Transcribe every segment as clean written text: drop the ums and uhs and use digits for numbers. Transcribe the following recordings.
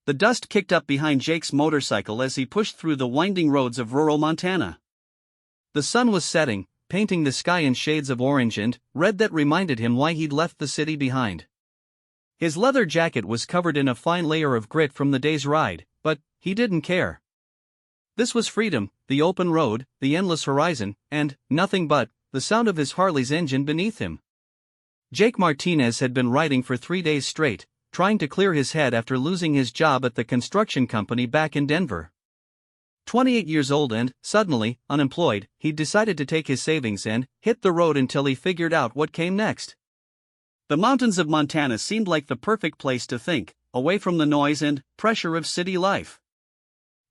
The dust kicked up behind Jake's motorcycle as he pushed through the winding roads of rural Montana. The sun was setting, painting the sky in shades of orange and red that reminded him why he'd left the city behind. His leather jacket was covered in a fine layer of grit from the day's ride, but he didn't care. This was freedom, the open road, the endless horizon, and nothing but the sound of his Harley's engine beneath him. Jake Martinez had been riding for 3 days straight, trying to clear his head after losing his job at the construction company back in Denver. 28 years old and, suddenly, unemployed, he'd decided to take his savings and hit the road until he figured out what came next. The mountains of Montana seemed like the perfect place to think, away from the noise and pressure of city life.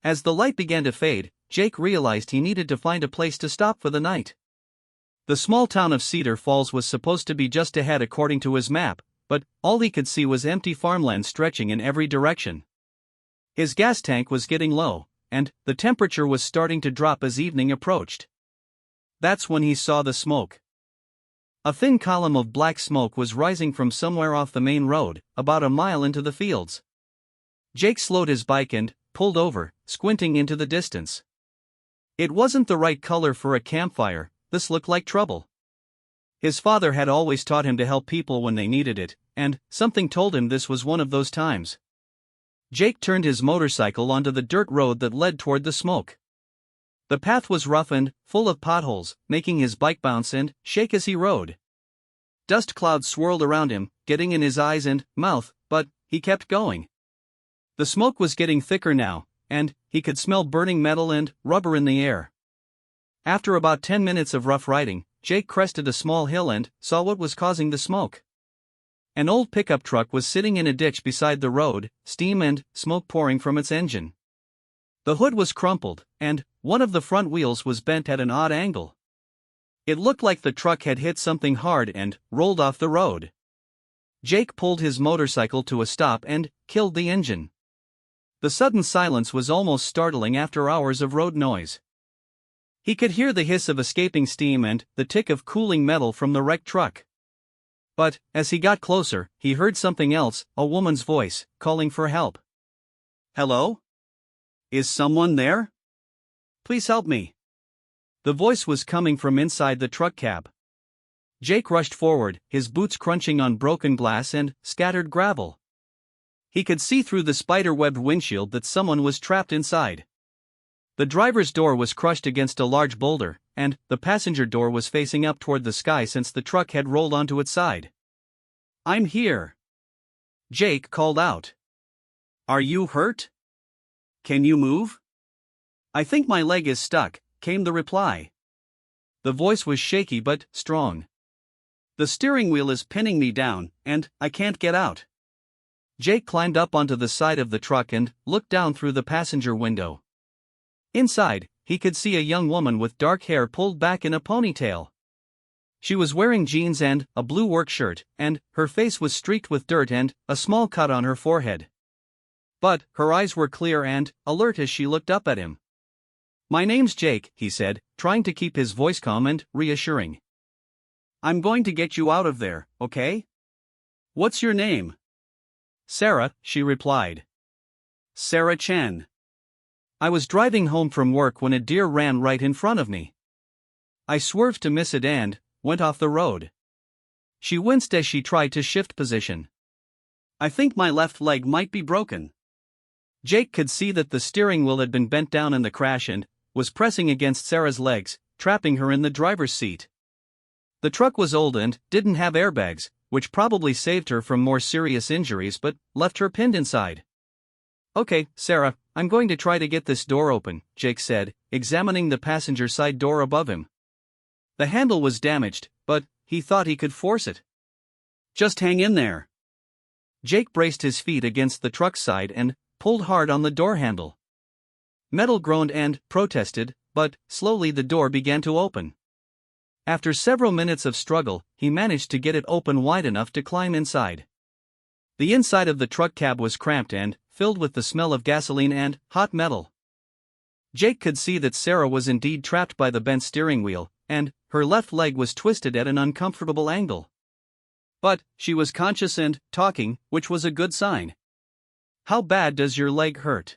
As the light began to fade, Jake realized he needed to find a place to stop for the night. The small town of Cedar Falls was supposed to be just ahead according to his map, but all he could see was empty farmland stretching in every direction. His gas tank was getting low, and the temperature was starting to drop as evening approached. That's when he saw the smoke. A thin column of black smoke was rising from somewhere off the main road, about a mile into the fields. Jake slowed his bike and pulled over, squinting into the distance. It wasn't the right color for a campfire. This looked like trouble. His father had always taught him to help people when they needed it, and something told him this was one of those times. Jake turned his motorcycle onto the dirt road that led toward the smoke. The path was rough and full of potholes, making his bike bounce and shake as he rode. Dust clouds swirled around him, getting in his eyes and mouth, but he kept going. The smoke was getting thicker now, and he could smell burning metal and rubber in the air. After about 10 minutes of rough riding, Jake crested a small hill and saw what was causing the smoke. An old pickup truck was sitting in a ditch beside the road, steam and smoke pouring from its engine. The hood was crumpled, and one of the front wheels was bent at an odd angle. It looked like the truck had hit something hard and rolled off the road. Jake pulled his motorcycle to a stop and killed the engine. The sudden silence was almost startling after hours of road noise. He could hear the hiss of escaping steam and the tick of cooling metal from the wrecked truck. But, as he got closer, he heard something else, a woman's voice, calling for help. "Hello? Is someone there? Please help me." The voice was coming from inside the truck cab. Jake rushed forward, his boots crunching on broken glass and scattered gravel. He could see through the spider-webbed windshield that someone was trapped inside. The driver's door was crushed against a large boulder, and the passenger door was facing up toward the sky since the truck had rolled onto its side. "I'm here," Jake called out. "Are you hurt? Can you move?" "I think my leg is stuck," came the reply. The voice was shaky but strong. "The steering wheel is pinning me down, and I can't get out." Jake climbed up onto the side of the truck and looked down through the passenger window. Inside, he could see a young woman with dark hair pulled back in a ponytail. She was wearing jeans and a blue work shirt, and her face was streaked with dirt and a small cut on her forehead. But her eyes were clear and alert as she looked up at him. "My name's Jake," he said, trying to keep his voice calm and reassuring. "I'm going to get you out of there, okay? What's your name?" "Sarah," she replied. "Sarah Chen. I was driving home from work when a deer ran right in front of me. I swerved to miss it and went off the road." She winced as she tried to shift position. "I think my left leg might be broken." Jake could see that the steering wheel had been bent down in the crash and was pressing against Sarah's legs, trapping her in the driver's seat. The truck was old and didn't have airbags, which probably saved her from more serious injuries but left her pinned inside. "Okay, Sarah, I'm going to try to get this door open," Jake said, examining the passenger side door above him. The handle was damaged, but he thought he could force it. "Just hang in there." Jake braced his feet against the truck's side and pulled hard on the door handle. Metal groaned and protested, but slowly the door began to open. After several minutes of struggle, he managed to get it open wide enough to climb inside. The inside of the truck cab was cramped and filled with the smell of gasoline and hot metal. Jake could see that Sarah was indeed trapped by the bent steering wheel, and her left leg was twisted at an uncomfortable angle. But she was conscious and talking, which was a good sign. How bad does your leg hurt?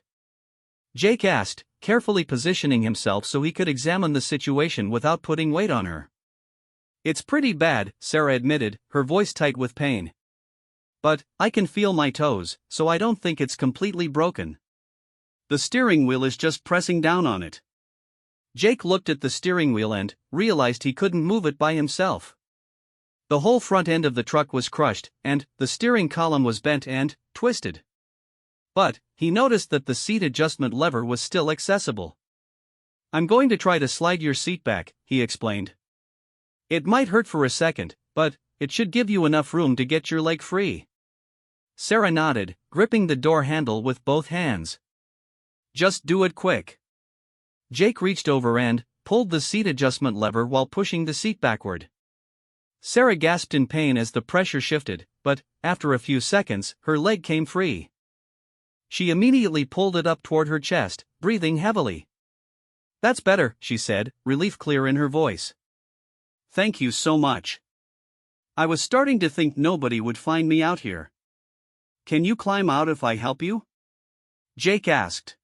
Jake asked, carefully positioning himself so he could examine the situation without putting weight on her. It's pretty bad, Sarah admitted, her voice tight with pain. But I can feel my toes, so I don't think it's completely broken. The steering wheel is just pressing down on it. Jake looked at the steering wheel and realized he couldn't move it by himself. The whole front end of the truck was crushed, and the steering column was bent and twisted. But he noticed that the seat adjustment lever was still accessible. I'm going to try to slide your seat back, he explained. It might hurt for a second, but it should give you enough room to get your leg free. Sarah nodded, gripping the door handle with both hands. Just do it quick. Jake reached over and pulled the seat adjustment lever while pushing the seat backward. Sarah gasped in pain as the pressure shifted, but after a few seconds, her leg came free. She immediately pulled it up toward her chest, breathing heavily. That's better, she said, relief clear in her voice. Thank you so much. I was starting to think nobody would find me out here. Can you climb out if I help you? Jake asked.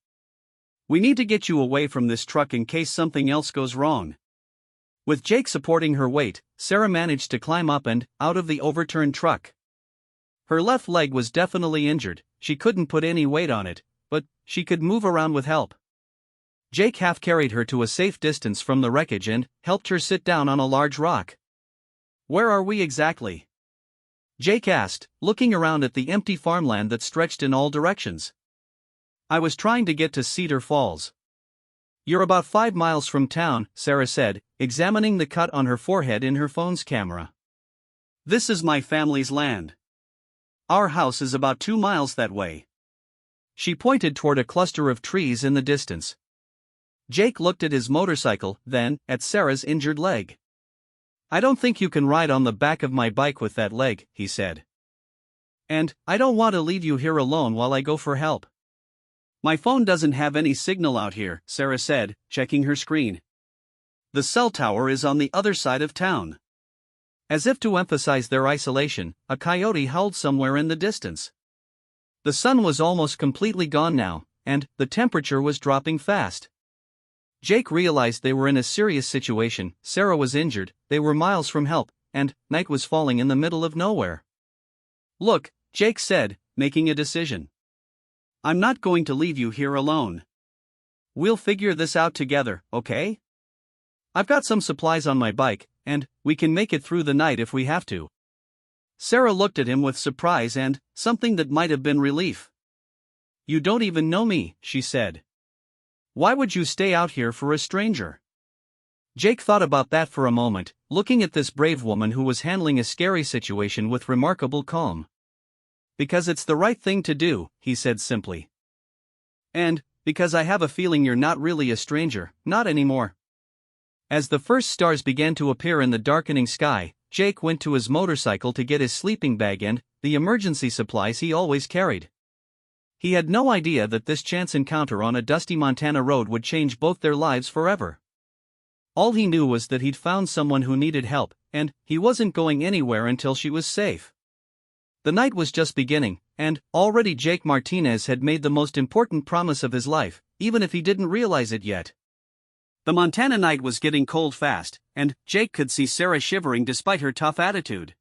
We need to get you away from this truck in case something else goes wrong. With Jake supporting her weight, Sarah managed to climb up and out of the overturned truck. Her left leg was definitely injured, she couldn't put any weight on it, but she could move around with help. Jake half carried her to a safe distance from the wreckage and helped her sit down on a large rock. Where are we exactly? Jake asked, looking around at the empty farmland that stretched in all directions. I was trying to get to Cedar Falls. You're about 5 miles from town, Sarah said, examining the cut on her forehead in her phone's camera. This is my family's land. Our house is about 2 miles that way. She pointed toward a cluster of trees in the distance. Jake looked at his motorcycle, then at Sarah's injured leg. I don't think you can ride on the back of my bike with that leg, he said. And I don't want to leave you here alone while I go for help. My phone doesn't have any signal out here, Sarah said, checking her screen. The cell tower is on the other side of town. As if to emphasize their isolation, a coyote howled somewhere in the distance. The sun was almost completely gone now, and the temperature was dropping fast. Jake realized they were in a serious situation. Sarah was injured, they were miles from help, and night was falling in the middle of nowhere. Look, Jake said, making a decision. I'm not going to leave you here alone. We'll figure this out together, okay? I've got some supplies on my bike, and we can make it through the night if we have to. Sarah looked at him with surprise and something that might have been relief. You don't even know me, she said. Why would you stay out here for a stranger? Jake thought about that for a moment, looking at this brave woman who was handling a scary situation with remarkable calm. Because it's the right thing to do, he said simply. And because I have a feeling you're not really a stranger, not anymore. As the first stars began to appear in the darkening sky, Jake went to his motorcycle to get his sleeping bag and the emergency supplies he always carried. He had no idea that this chance encounter on a dusty Montana road would change both their lives forever. All he knew was that he'd found someone who needed help, and he wasn't going anywhere until she was safe. The night was just beginning, and already Jake Martinez had made the most important promise of his life, even if he didn't realize it yet. The Montana night was getting cold fast, and Jake could see Sarah shivering despite her tough attitude.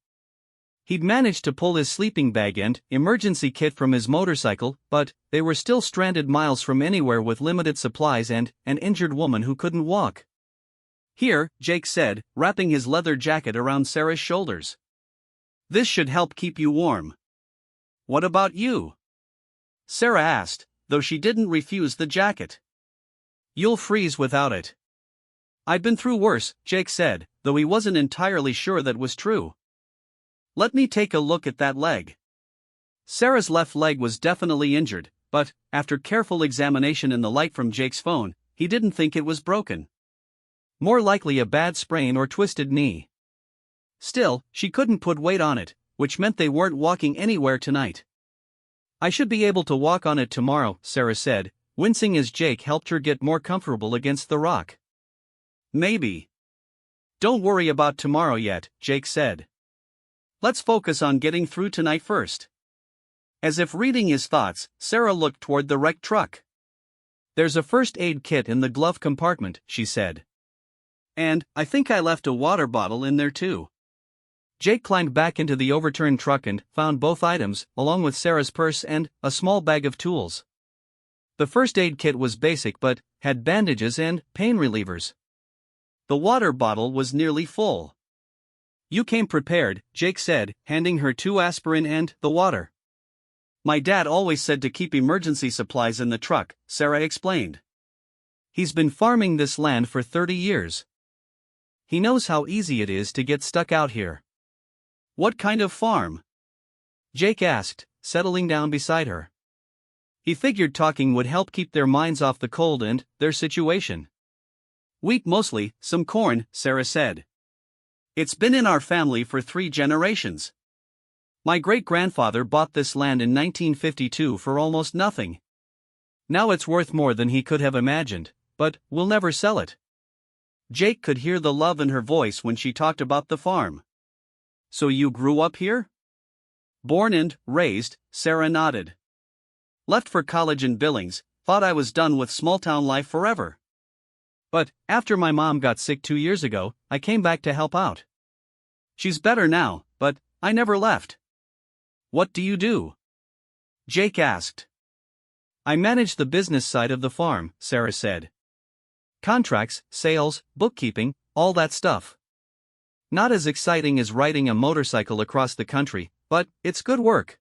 He'd managed to pull his sleeping bag and emergency kit from his motorcycle, but they were still stranded miles from anywhere with limited supplies and an injured woman who couldn't walk. Here, Jake said, wrapping his leather jacket around Sarah's shoulders. This should help keep you warm. What about you? Sarah asked, though she didn't refuse the jacket. You'll freeze without it. I've been through worse, Jake said, though he wasn't entirely sure that was true. Let me take a look at that leg. Sarah's left leg was definitely injured, but, after careful examination in the light from Jake's phone, he didn't think it was broken. More likely a bad sprain or twisted knee. Still, she couldn't put weight on it, which meant they weren't walking anywhere tonight. I should be able to walk on it tomorrow, Sarah said, wincing as Jake helped her get more comfortable against the rock. Maybe. Don't worry about tomorrow yet, Jake said. Let's focus on getting through tonight first. As if reading his thoughts, Sarah looked toward the wrecked truck. "There's a first aid kit in the glove compartment," she said. "And I think I left a water bottle in there too." Jake climbed back into the overturned truck and found both items, along with Sarah's purse and a small bag of tools. The first aid kit was basic but had bandages and pain relievers. The water bottle was nearly full. "You came prepared," Jake said, handing her 2 aspirin and the water. "My dad always said to keep emergency supplies in the truck," Sarah explained. "He's been farming this land for 30 years. He knows how easy it is to get stuck out here." "What kind of farm?" Jake asked, settling down beside her. He figured talking would help keep their minds off the cold and their situation. "Wheat mostly, some corn," Sarah said. "It's been in our family for 3 generations. My great-grandfather bought this land in 1952 for almost nothing. Now it's worth more than he could have imagined, but we'll never sell it." Jake could hear the love in her voice when she talked about the farm. "So you grew up here?" "Born and raised," Sarah nodded. "Left for college in Billings, thought I was done with small-town life forever. But after my mom got sick 2 years ago, I came back to help out. She's better now, but I never left." "What do you do?" Jake asked. "I manage the business side of the farm," Sarah said. "Contracts, sales, bookkeeping, all that stuff. Not as exciting as riding a motorcycle across the country, but it's good work."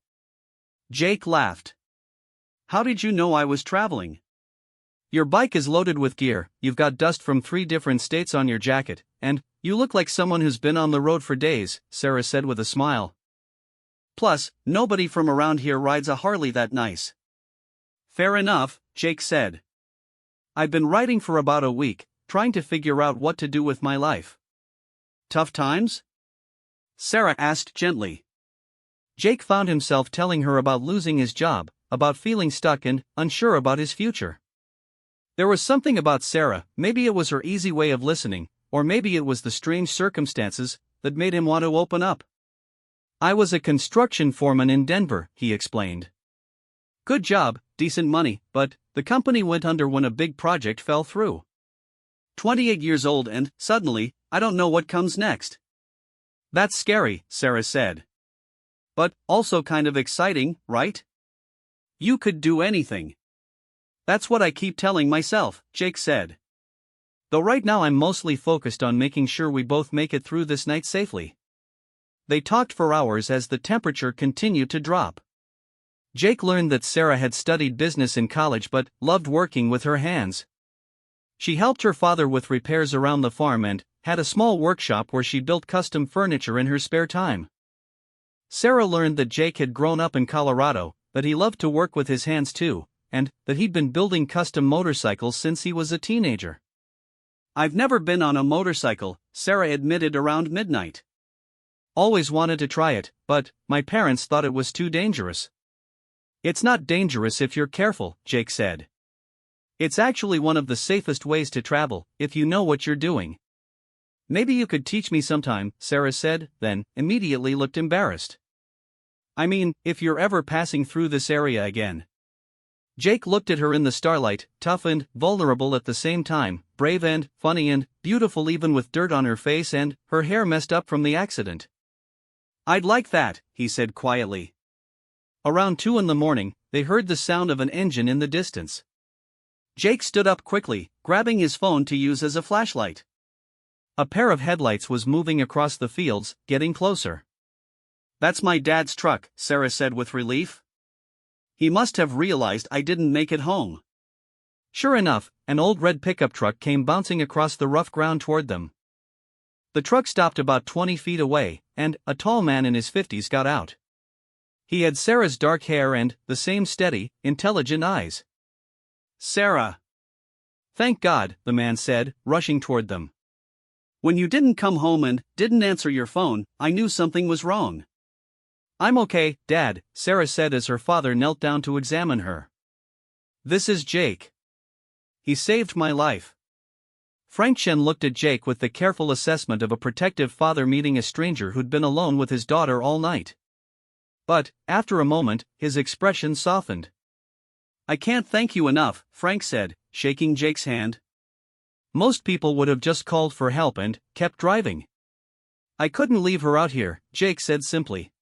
Jake laughed. "How did you know I was traveling?" "Your bike is loaded with gear, you've got dust from 3 different states on your jacket, and you look like someone who's been on the road for days," Sarah said with a smile. "Plus, nobody from around here rides a Harley that nice." "Fair enough," Jake said. "I've been riding for about a week, trying to figure out what to do with my life." "Tough times?" Sarah asked gently. Jake found himself telling her about losing his job, about feeling stuck and unsure about his future. There was something about Sarah, maybe it was her easy way of listening, or maybe it was the strange circumstances, that made him want to open up. "I was a construction foreman in Denver," he explained. "Good job, decent money, but the company went under when a big project fell through. 28 years old and, suddenly, I don't know what comes next." "That's scary," Sarah said. "But also kind of exciting, right? You could do anything." "That's what I keep telling myself," Jake said. "Though right now I'm mostly focused on making sure we both make it through this night safely." They talked for hours as the temperature continued to drop. Jake learned that Sarah had studied business in college but loved working with her hands. She helped her father with repairs around the farm and had a small workshop where she built custom furniture in her spare time. Sarah learned that Jake had grown up in Colorado, that he loved to work with his hands too, and that he'd been building custom motorcycles since he was a teenager. "I've never been on a motorcycle," Sarah admitted around midnight. "Always wanted to try it, but my parents thought it was too dangerous." "It's not dangerous if you're careful," Jake said. "It's actually one of the safest ways to travel, if you know what you're doing." "Maybe you could teach me sometime," Sarah said, then immediately looked embarrassed. "I mean, if you're ever passing through this area again." Jake looked at her in the starlight, tough and vulnerable at the same time, brave and funny and beautiful even with dirt on her face and her hair messed up from the accident. "I'd like that," he said quietly. Around 2 in the morning, they heard the sound of an engine in the distance. Jake stood up quickly, grabbing his phone to use as a flashlight. A pair of headlights was moving across the fields, getting closer. "That's my dad's truck," Sarah said with relief. "He must have realized I didn't make it home." Sure enough, an old red pickup truck came bouncing across the rough ground toward them. The truck stopped about 20 feet away, and a tall man in his 50s got out. He had Sarah's dark hair and the same steady, intelligent eyes. "Sarah." "Thank God," the man said, rushing toward them. "When you didn't come home and didn't answer your phone, I knew something was wrong." "I'm okay, Dad," Sarah said as her father knelt down to examine her. "This is Jake. He saved my life." Frank Shen looked at Jake with the careful assessment of a protective father meeting a stranger who'd been alone with his daughter all night. But, after a moment, his expression softened. "I can't thank you enough," Frank said, shaking Jake's hand. Most people would have just called for help and kept driving. "I couldn't leave her out here," Jake said simply.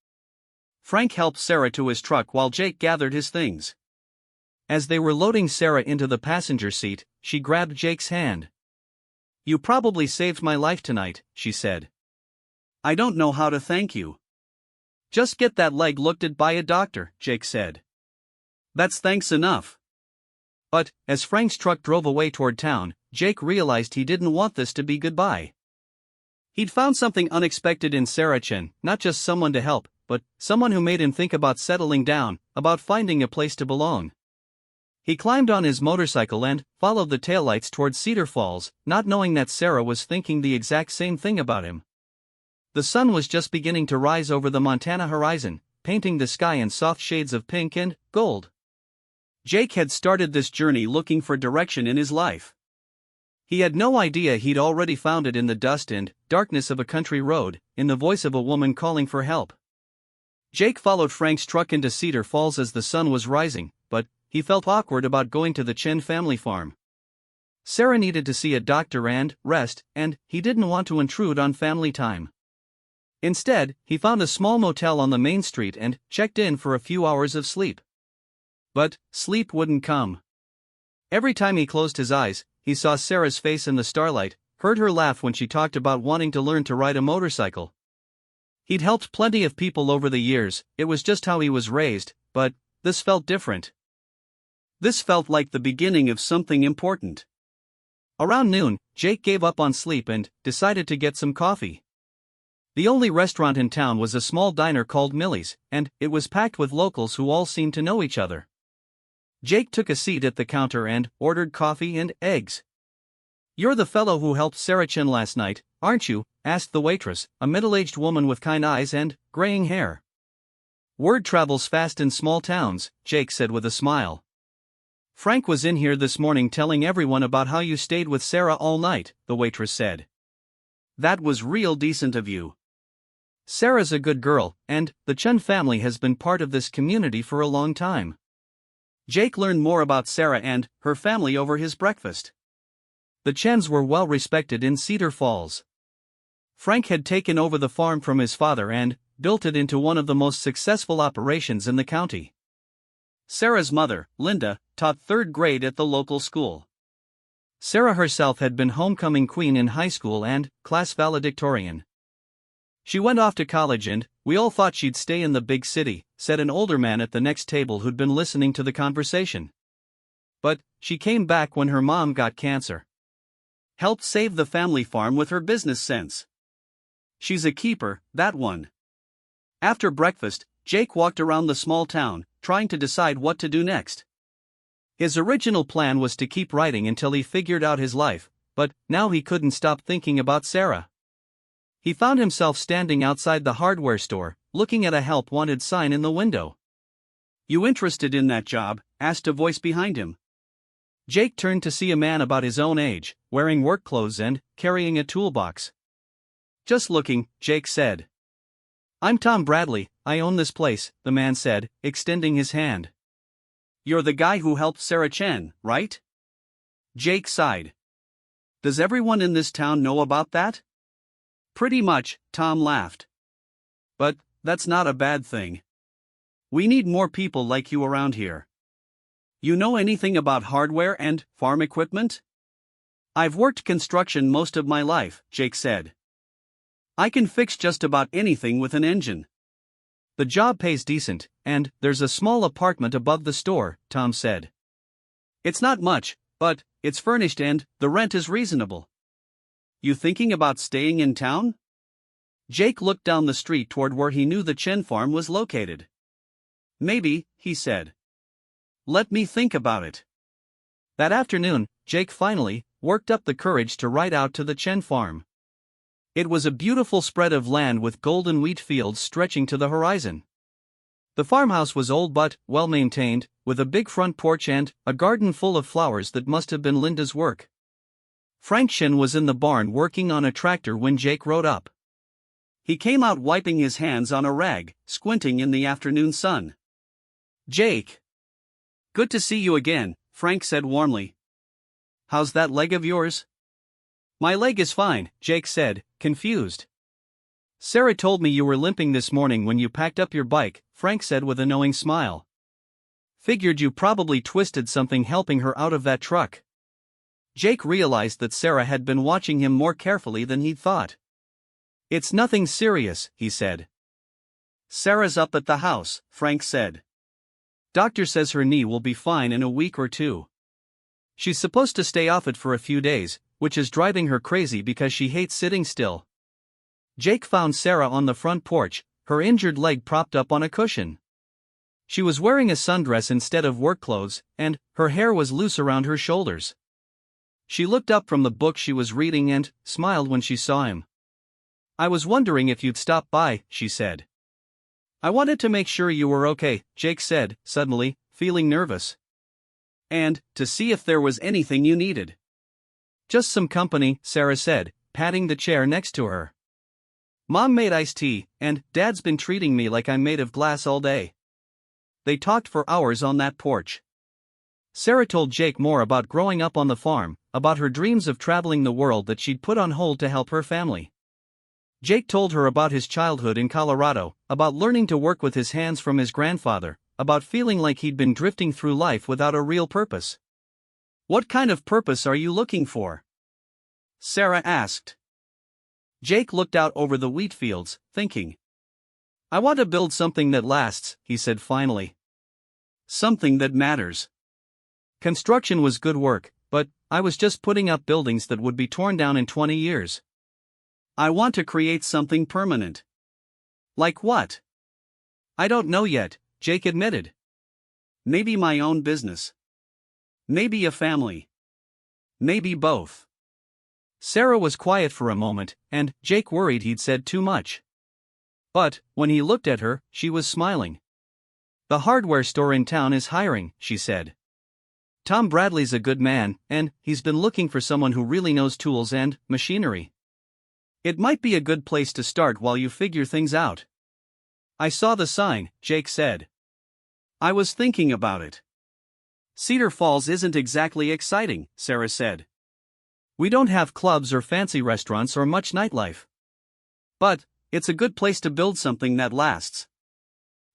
Frank helped Sarah to his truck while Jake gathered his things. As they were loading Sarah into the passenger seat, she grabbed Jake's hand. "You probably saved my life tonight," she said. "I don't know how to thank you." "Just get that leg looked at by a doctor," Jake said. "That's thanks enough." But, as Frank's truck drove away toward town, Jake realized he didn't want this to be goodbye. He'd found something unexpected in Sarah Chen, not just someone to help, but someone who made him think about settling down, about finding a place to belong. He climbed on his motorcycle and followed the taillights toward Cedar Falls, not knowing that Sarah was thinking the exact same thing about him. The sun was just beginning to rise over the Montana horizon, painting the sky in soft shades of pink and gold. Jake had started this journey looking for direction in his life. He had no idea he'd already found it in the dust and darkness of a country road, in the voice of a woman calling for help. Jake followed Frank's truck into Cedar Falls as the sun was rising, but he felt awkward about going to the Chen family farm. Sarah needed to see a doctor and rest, and he didn't want to intrude on family time. Instead, he found a small motel on the main street and checked in for a few hours of sleep. But sleep wouldn't come. Every time he closed his eyes, he saw Sarah's face in the starlight, heard her laugh when she talked about wanting to learn to ride a motorcycle. He'd helped plenty of people over the years, it was just how he was raised, but this felt different. This felt like the beginning of something important. Around noon, Jake gave up on sleep and decided to get some coffee. The only restaurant in town was a small diner called Millie's, and it was packed with locals who all seemed to know each other. Jake took a seat at the counter and ordered coffee and eggs. "You're the fellow who helped Sarah Chen last night, aren't you?" asked the waitress, a middle-aged woman with kind eyes and graying hair. "Word travels fast in small towns," Jake said with a smile. "Frank was in here this morning telling everyone about how you stayed with Sarah all night," the waitress said. "That was real decent of you. Sarah's a good girl, and the Chen family has been part of this community for a long time." Jake learned more about Sarah and her family over his breakfast. The Chens were well respected in Cedar Falls. Frank had taken over the farm from his father and built it into one of the most successful operations in the county. Sarah's mother, Linda, taught third grade at the local school. Sarah herself had been homecoming queen in high school and class valedictorian. "She went off to college and we all thought she'd stay in the big city," said an older man at the next table who'd been listening to the conversation. "But she came back when her mom got cancer. Helped save the family farm with her business sense. She's a keeper, that one." After breakfast, Jake walked around the small town, trying to decide what to do next. His original plan was to keep writing until he figured out his life, but now he couldn't stop thinking about Sarah. He found himself standing outside the hardware store, looking at a help wanted sign in the window. "You interested in that job?" asked a voice behind him. Jake turned to see a man about his own age, wearing work clothes and carrying a toolbox. "Just looking," Jake said. "I'm Tom Bradley, I own this place," the man said, extending his hand. "You're the guy who helped Sarah Chen, right?" Jake sighed. "Does everyone in this town know about that?" "Pretty much," Tom laughed. "But that's not a bad thing. We need more people like you around here. You know anything about hardware and farm equipment?" "I've worked construction most of my life," Jake said. "I can fix just about anything with an engine." "The job pays decent, and there's a small apartment above the store," Tom said. "It's not much, but it's furnished and the rent is reasonable." "You thinking about staying in town?" Jake looked down the street toward where he knew the Chen farm was located. "Maybe," he said. "Let me think about it." That afternoon, Jake finally worked up the courage to ride out to the Chen farm. It was a beautiful spread of land with golden wheat fields stretching to the horizon. The farmhouse was old but well-maintained, with a big front porch and a garden full of flowers that must have been Linda's work. Frank Chen was in the barn working on a tractor when Jake rode up. He came out wiping his hands on a rag, squinting in the afternoon sun. "Jake! Good to see you again," Frank said warmly. "How's that leg of yours?" "My leg is fine," Jake said, confused. "Sarah told me you were limping this morning when you packed up your bike," Frank said with a knowing smile. "Figured you probably twisted something helping her out of that truck." Jake realized that Sarah had been watching him more carefully than he'd thought. "It's nothing serious," he said. "Sarah's up at the house," Frank said. "Doctor says her knee will be fine in a week or two. She's supposed to stay off it for a few days, which is driving her crazy because she hates sitting still." Jake found Sarah on the front porch, her injured leg propped up on a cushion. She was wearing a sundress instead of work clothes, and her hair was loose around her shoulders. She looked up from the book she was reading and smiled when she saw him. "I was wondering if you'd stop by," she said. "I wanted to make sure you were okay," Jake said, suddenly, feeling nervous. "And to see if there was anything you needed." "Just some company," Sarah said, patting the chair next to her. "Mom made iced tea, and Dad's been treating me like I'm made of glass all day." They talked for hours on that porch. Sarah told Jake more about growing up on the farm, about her dreams of traveling the world that she'd put on hold to help her family. Jake told her about his childhood in Colorado, about learning to work with his hands from his grandfather, about feeling like he'd been drifting through life without a real purpose. "What kind of purpose are you looking for?" Sarah asked. Jake looked out over the wheat fields, thinking. "I want to build something that lasts," he said finally. "Something that matters. Construction was good work, but I was just putting up buildings that would be torn down in 20 years. I want to create something permanent." "Like what?" "I don't know yet," Jake admitted. "Maybe my own business. Maybe a family. Maybe both." Sarah was quiet for a moment, and Jake worried he'd said too much. But when he looked at her, she was smiling. "The hardware store in town is hiring," she said. "Tom Bradley's a good man, and he's been looking for someone who really knows tools and machinery. It might be a good place to start while you figure things out." "I saw the sign," Jake said. "I was thinking about it." "Cedar Falls isn't exactly exciting," Sarah said. "We don't have clubs or fancy restaurants or much nightlife. But it's a good place to build something that lasts."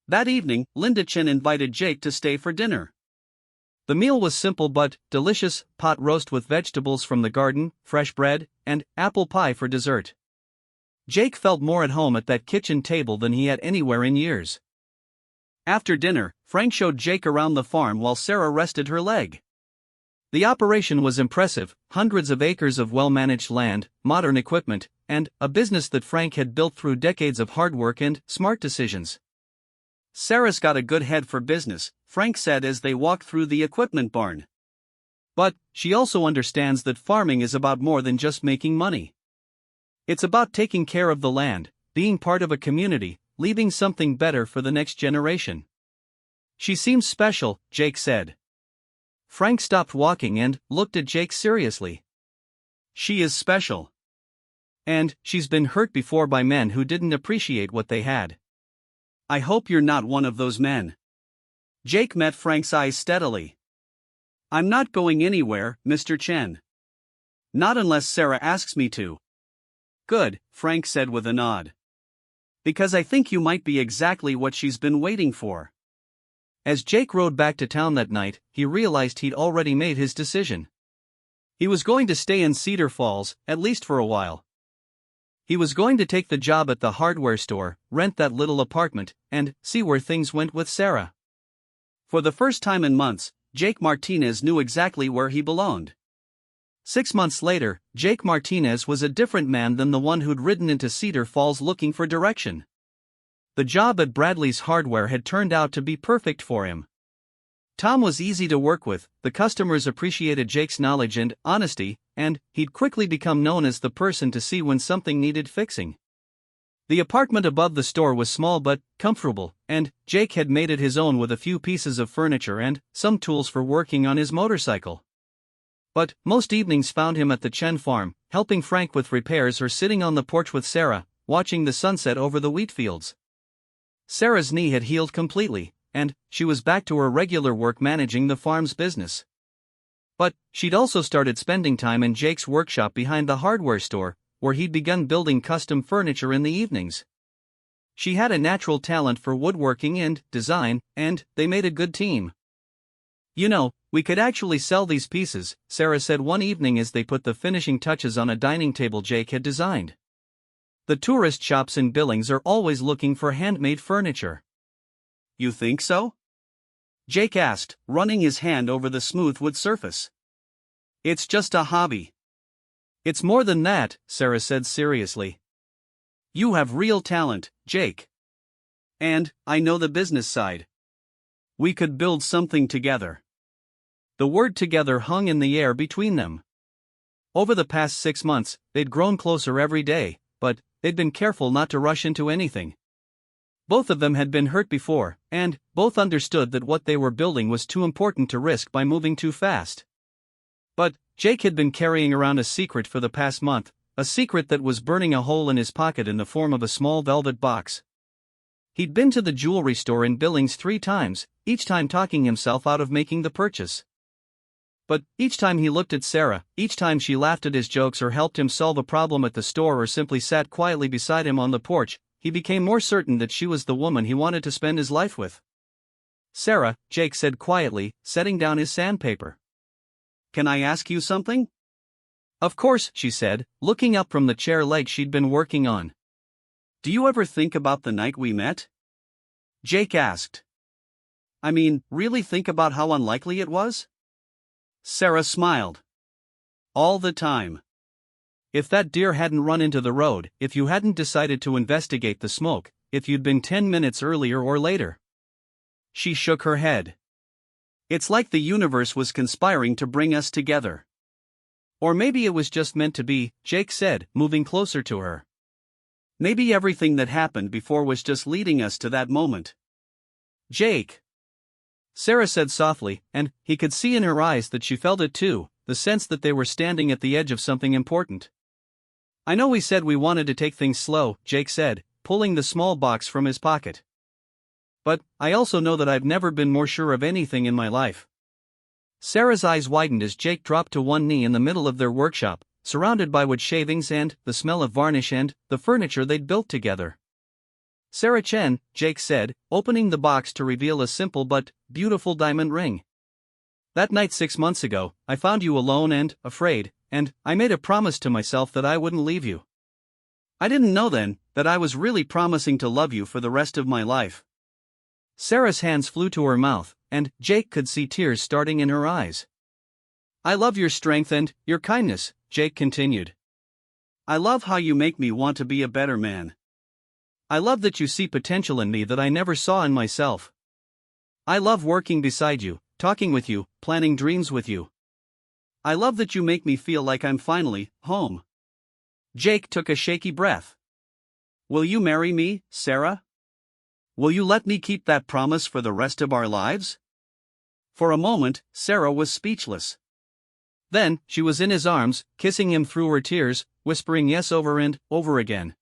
That evening, Linda Chen invited Jake to stay for dinner. The meal was simple but delicious: pot roast with vegetables from the garden, fresh bread, and apple pie for dessert. Jake felt more at home at that kitchen table than he had anywhere in years. After dinner, Frank showed Jake around the farm while Sarah rested her leg. The operation was impressive: hundreds of acres of well-managed land, modern equipment, and a business that Frank had built through decades of hard work and smart decisions. "Sarah's got a good head for business," Frank said as they walked through the equipment barn. "But she also understands that farming is about more than just making money. It's about taking care of the land, being part of a community, leaving something better for the next generation." "She seems special," Jake said. Frank stopped walking and looked at Jake seriously. "She is special. And she's been hurt before by men who didn't appreciate what they had. I hope you're not one of those men." Jake met Frank's eyes steadily. "I'm not going anywhere, Mr. Chen. Not unless Sarah asks me to." "Good," Frank said with a nod. "Because I think you might be exactly what she's been waiting for." As Jake rode back to town that night, he realized he'd already made his decision. He was going to stay in Cedar Falls, at least for a while. He was going to take the job at the hardware store, rent that little apartment, and see where things went with Sarah. For the first time in months, Jake Martinez knew exactly where he belonged. 6 months later, Jake Martinez was a different man than the one who'd ridden into Cedar Falls looking for direction. The job at Bradley's Hardware had turned out to be perfect for him. Tom was easy to work with, the customers appreciated Jake's knowledge and honesty, and he'd quickly become known as the person to see when something needed fixing. The apartment above the store was small but comfortable, and Jake had made it his own with a few pieces of furniture and some tools for working on his motorcycle. But most evenings found him at the Chen farm, helping Frank with repairs or sitting on the porch with Sarah, watching the sunset over the wheat fields. Sarah's knee had healed completely, and she was back to her regular work managing the farm's business. But she'd also started spending time in Jake's workshop behind the hardware store, where he'd begun building custom furniture in the evenings. She had a natural talent for woodworking and design, and they made a good team. "You know, we could actually sell these pieces," Sarah said one evening as they put the finishing touches on a dining table Jake had designed. "The tourist shops in Billings are always looking for handmade furniture." "You think so?" Jake asked, running his hand over the smooth wood surface. "It's just a hobby." "It's more than that," Sarah said seriously. "You have real talent, Jake. And I know the business side. We could build something together." The word "together" hung in the air between them. Over the past 6 months, they'd grown closer every day, but they'd been careful not to rush into anything. Both of them had been hurt before, and both understood that what they were building was too important to risk by moving too fast. But Jake had been carrying around a secret for the past month, a secret that was burning a hole in his pocket in the form of a small velvet box. He'd been to the jewelry store in Billings 3 times, each time talking himself out of making the purchase. But each time he looked at Sarah, each time she laughed at his jokes or helped him solve a problem at the store or simply sat quietly beside him on the porch, he became more certain that she was the woman he wanted to spend his life with. "Sarah," Jake said quietly, setting down his sandpaper. "Can I ask you something?" "Of course," she said, looking up from the chair leg she'd been working on. "Do you ever think about the night we met?" Jake asked. "I mean, really think about how unlikely it was?" Sarah smiled. "All the time. If that deer hadn't run into the road, if you hadn't decided to investigate the smoke, if you'd been 10 minutes earlier or later." She shook her head. "It's like the universe was conspiring to bring us together." "Or maybe it was just meant to be," Jake said, moving closer to her. "Maybe everything that happened before was just leading us to that moment." "Jake," Sarah said softly, and he could see in her eyes that she felt it too, the sense that they were standing at the edge of something important. "I know we said we wanted to take things slow," Jake said, pulling the small box from his pocket. "But I also know that I've never been more sure of anything in my life." Sarah's eyes widened as Jake dropped to one knee in the middle of their workshop, surrounded by wood shavings and the smell of varnish and the furniture they'd built together. "Sarah Chen," Jake said, opening the box to reveal a simple but beautiful diamond ring. "That night 6 months ago, I found you alone and afraid, and I made a promise to myself that I wouldn't leave you. I didn't know then that I was really promising to love you for the rest of my life." Sarah's hands flew to her mouth, and Jake could see tears starting in her eyes. "I love your strength and your kindness," Jake continued. "I love how you make me want to be a better man. I love that you see potential in me that I never saw in myself. I love working beside you, talking with you, planning dreams with you. I love that you make me feel like I'm finally home." Jake took a shaky breath. "Will you marry me, Sarah? Will you let me keep that promise for the rest of our lives?" For a moment, Sarah was speechless. Then, she was in his arms, kissing him through her tears, whispering yes over and over again.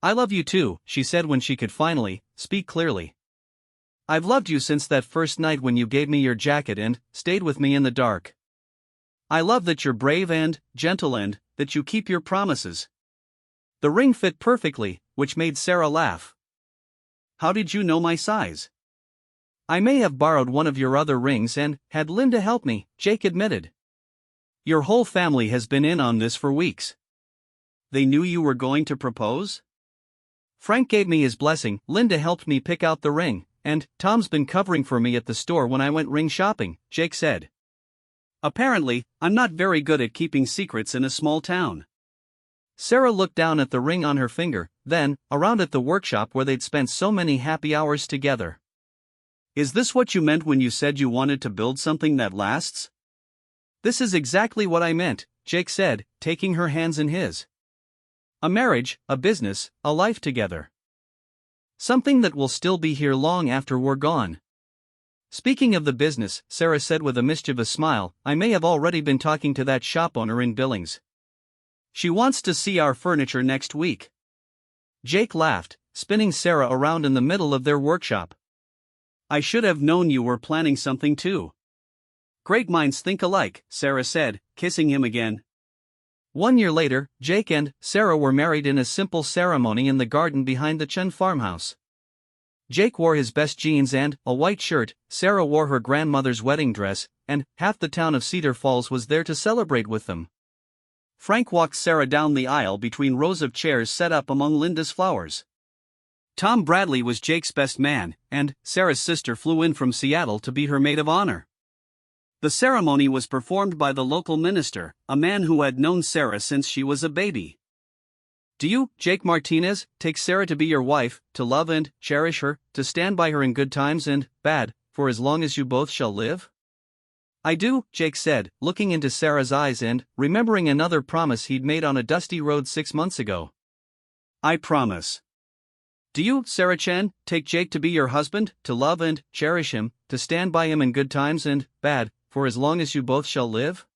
"I love you too," she said when she could finally speak clearly. "I've loved you since that first night when you gave me your jacket and stayed with me in the dark. I love that you're brave and gentle and that you keep your promises." The ring fit perfectly, which made Sarah laugh. "How did you know my size?" "I may have borrowed one of your other rings and had Linda help me," Jake admitted. "Your whole family has been in on this for weeks." "They knew you were going to propose?" "Frank gave me his blessing, Linda helped me pick out the ring, and Tom's been covering for me at the store when I went ring shopping," Jake said. "Apparently, I'm not very good at keeping secrets in a small town." Sarah looked down at the ring on her finger, then around at the workshop where they'd spent so many happy hours together. "Is this what you meant when you said you wanted to build something that lasts?" "This is exactly what I meant," Jake said, taking her hands in his. "A marriage, a business, a life together. Something that will still be here long after we're gone." "Speaking of the business," Sarah said with a mischievous smile, "I may have already been talking to that shop owner in Billings. She wants to see our furniture next week." Jake laughed, spinning Sarah around in the middle of their workshop. "I should have known you were planning something too." "Great minds think alike," Sarah said, kissing him again. 1 year later, Jake and Sarah were married in a simple ceremony in the garden behind the Chen farmhouse. Jake wore his best jeans and a white shirt, Sarah wore her grandmother's wedding dress, and half the town of Cedar Falls was there to celebrate with them. Frank walked Sarah down the aisle between rows of chairs set up among Linda's flowers. Tom Bradley was Jake's best man, and Sarah's sister flew in from Seattle to be her maid of honor. The ceremony was performed by the local minister, a man who had known Sarah since she was a baby. "Do you, Jake Martinez, take Sarah to be your wife, to love and cherish her, to stand by her in good times and bad, for as long as you both shall live?" "I do," Jake said, looking into Sarah's eyes and remembering another promise he'd made on a dusty road 6 months ago. "I promise." "Do you, Sarah Chen, take Jake to be your husband, to love and cherish him, to stand by him in good times and bad, for as long as you both shall live?"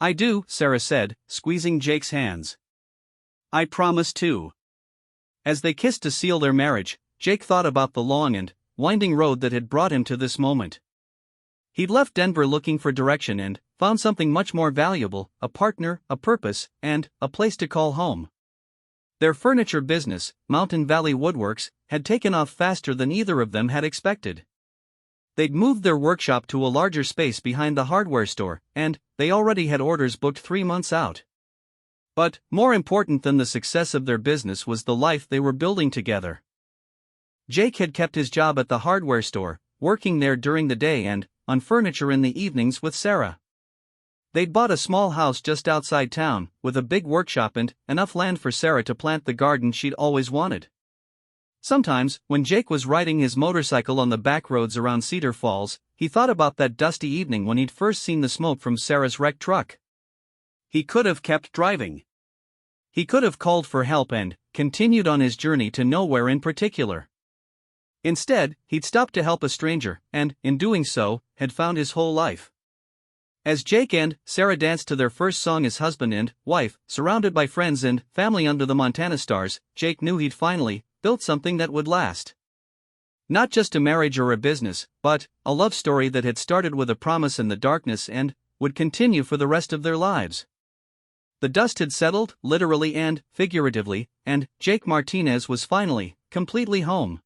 "I do," Sarah said, squeezing Jake's hands. "I promise too." As they kissed to seal their marriage, Jake thought about the long and winding road that had brought him to this moment. He'd left Denver looking for direction and found something much more valuable: a partner, a purpose, and a place to call home. Their furniture business, Mountain Valley Woodworks, had taken off faster than either of them had expected. They'd moved their workshop to a larger space behind the hardware store, and they already had orders booked 3 months out. But more important than the success of their business was the life they were building together. Jake had kept his job at the hardware store, working there during the day and on furniture in the evenings with Sarah. They'd bought a small house just outside town, with a big workshop and enough land for Sarah to plant the garden she'd always wanted. Sometimes, when Jake was riding his motorcycle on the back roads around Cedar Falls, he thought about that dusty evening when he'd first seen the smoke from Sarah's wrecked truck. He could have kept driving. He could have called for help and continued on his journey to nowhere in particular. Instead, he'd stopped to help a stranger, and, in doing so, had found his whole life. As Jake and Sarah danced to their first song as husband and wife, surrounded by friends and family under the Montana stars, Jake knew he'd finally built something that would last. Not just a marriage or a business, but a love story that had started with a promise in the darkness and would continue for the rest of their lives. The dust had settled, literally and figuratively, and Jake Martinez was finally completely home.